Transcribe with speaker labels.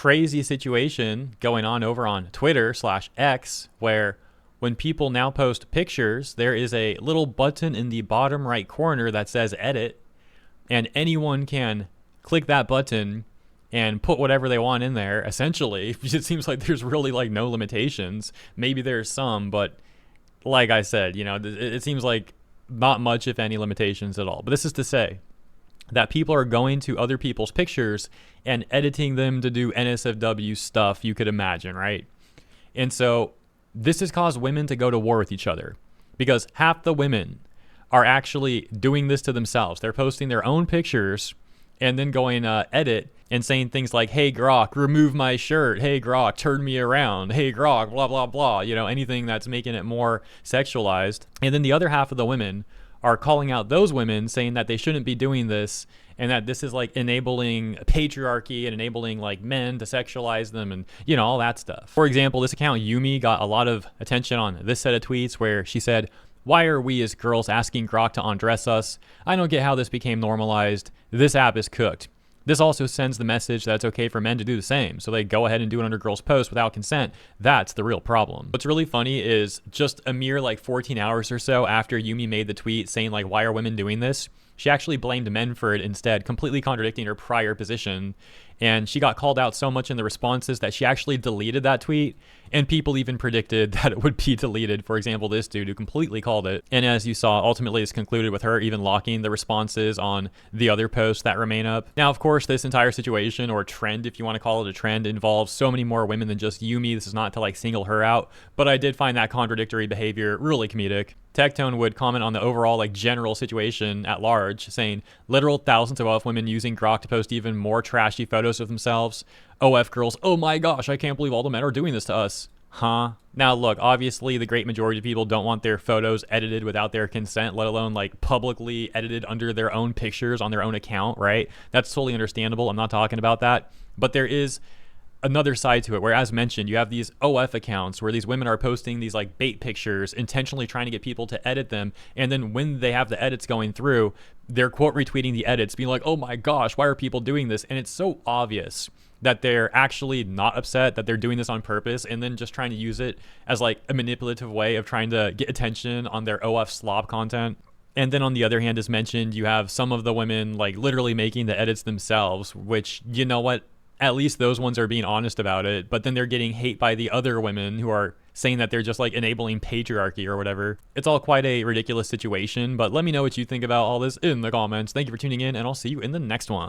Speaker 1: crazy situation going on over on Twitter/X, where when people now post pictures, there is a little button in the bottom right corner that says edit, and anyone can click that button and put whatever they want in there, essentially. It seems like there's really like no limitations. Maybe there's some, but like I said, it seems like not much, if any, limitations at all. But this is to say that people are going to other people's pictures and editing them to do NSFW stuff you could imagine, right? And so this has caused women to go to war with each other, because half the women are actually doing this to themselves. They're posting their own pictures and then going edit and saying things like, hey Grok, remove my shirt. Hey Grok, turn me around. Hey Grok, blah, blah, blah. Anything that's making it more sexualized. And then the other half of the women are calling out those women, saying that they shouldn't be doing this and that this is like enabling patriarchy and enabling like men to sexualize them and, all that stuff. For example, this account Yumi got a lot of attention on this set of tweets where she said, why are we as girls asking Grok to undress us? I don't get how this became normalized. This app is cooked. This also sends the message that it's okay for men to do the same. So they go ahead and do it under girls' posts without consent. That's the real problem. What's really funny is just a mere like 14 hours or so after Yumi made the tweet saying like, why are women doing this? She actually blamed men for it instead, completely contradicting her prior position. And she got called out so much in the responses that she actually deleted that tweet. And people even predicted that it would be deleted. For example, this dude who completely called it. And as you saw, ultimately this concluded with her even locking the responses on the other posts that remain up. Now, of course, this entire situation, or trend, if you want to call it a trend, involves so many more women than just Yumi. This is not to like single her out, but I did find that contradictory behavior really comedic. Tectone would comment on the overall like general situation at large, saying literal thousands of OF women using Grok to post even more trashy photos of themselves. OF girls, oh my gosh, I can't believe all the men are doing this to us. Huh? Now look, obviously the great majority of people don't want their photos edited without their consent, let alone like publicly edited under their own pictures on their own account, right? That's totally understandable. I'm not talking about that. But there is another side to it where, as mentioned, you have these OF accounts where these women are posting these like bait pictures, intentionally trying to get people to edit them, and then when they have the edits going through, they're quote retweeting the edits, being like, oh my gosh, why are people doing this? And it's so obvious that they're actually not upset, that they're doing this on purpose, and then just trying to use it as like a manipulative way of trying to get attention on their OF slob content. And then on the other hand, as mentioned, you have some of the women like literally making the edits themselves, which, you know what, at least those ones are being honest about it, but then they're getting hate by the other women who are saying that they're just like enabling patriarchy or whatever. It's all quite a ridiculous situation, but let me know what you think about all this in the comments. Thank you for tuning in, and I'll see you in the next one.